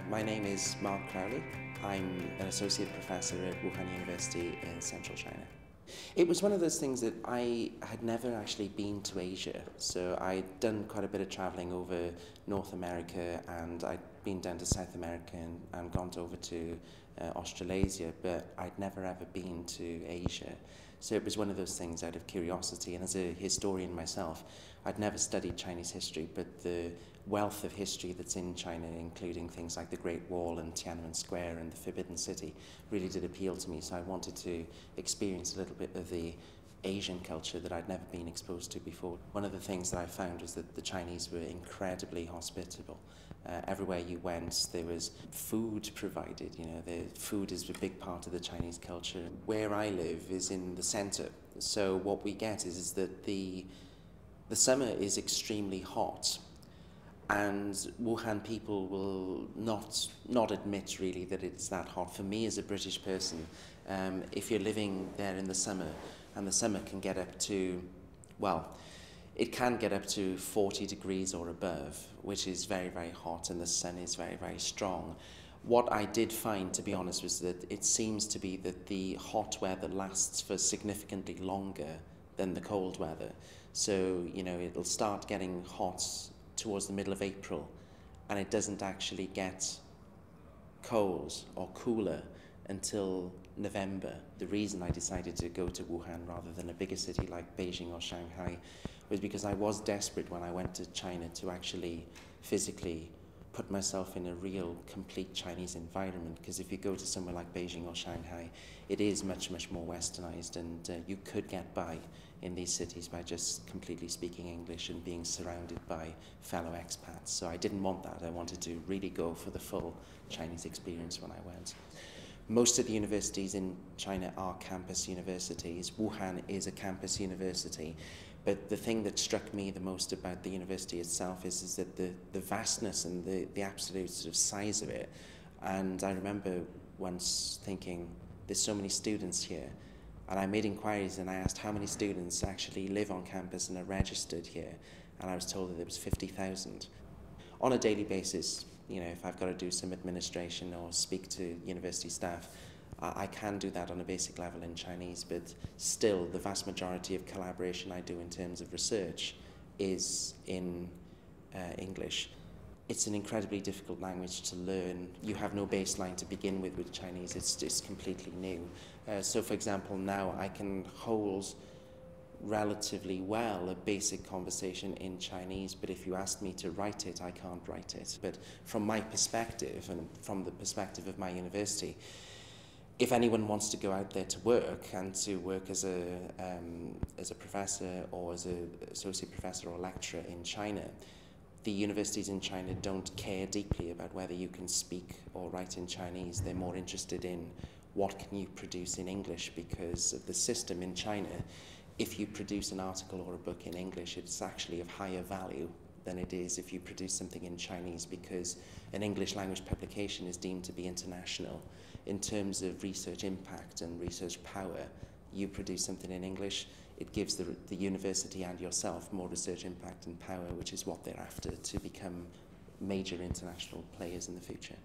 My name is Mark Crowley. I'm an associate professor at Wuhan University in central China. It was one of those things that I had never actually been to Asia, so I'd done quite a bit of travelling over North America, and I'd been down to South America and gone over to Australasia, but I'd never ever been to Asia. So it was one of those things out of curiosity, and as a historian myself, I'd never studied Chinese history, but the wealth of history that's in China, including things like the Great Wall and Tiananmen Square and the Forbidden City, really did appeal to me. So I wanted to experience a little bit of the Asian culture that I'd never been exposed to before. One of the things that I found was that the Chinese were incredibly hospitable. Everywhere you went, there was food provided. You know, the food is a big part of the Chinese culture. Where I live is in the centre, so what we get is that the summer is extremely hot, and Wuhan people will not admit really that it's that hot. For me as a British person, if you're living there in the summer, and the summer can get up to, well, it can get up to 40 degrees or above, which is very, very hot, and the sun is very, very strong. What I did find, to be honest, was that it seems to be that the hot weather lasts for significantly longer than the cold weather. So, you know, it'll start getting hot towards the middle of April, and it doesn't actually get cold or cooler until November. The reason I decided to go to Wuhan rather than a bigger city like Beijing or Shanghai was because I was desperate when I went to China to actually physically put myself in a real, complete Chinese environment, because if you go to somewhere like Beijing or Shanghai, it is much, much more westernized, and you could get by in these cities by just completely speaking English and being surrounded by fellow expats. So I didn't want that. I wanted to really go for the full Chinese experience when I went. Most of the universities in China are campus universities. Wuhan is a campus university. But the thing that struck me the most about the university itself is that the vastness and the absolute sort of size of it. And I remember once thinking, there's so many students here. And I made inquiries and I asked how many students actually live on campus and are registered here. And I was told that there was 50,000. On a daily basis, you know, if I've got to do some administration or speak to university staff, I can do that on a basic level in Chinese, but still the vast majority of collaboration I do in terms of research is in English. It's an incredibly difficult language to learn. You have no baseline to begin with Chinese. It's just completely new. So for example, now I can hold relatively well a basic conversation in Chinese, but if you ask me to write it, I can't write it. But from my perspective, and from the perspective of my university, if anyone wants to go out there to work, and to work as a professor or as an associate professor or lecturer in China, the universities in China don't care deeply about whether you can speak or write in Chinese. They're more interested in what can you produce in English, because of the system in China. If you produce an article or a book in English, it's actually of higher value than it is if you produce something in Chinese, because an English language publication is deemed to be international. In terms of research impact and research power, you produce something in English, it gives the university and yourself more research impact and power, which is what they're after, to become major international players in the future.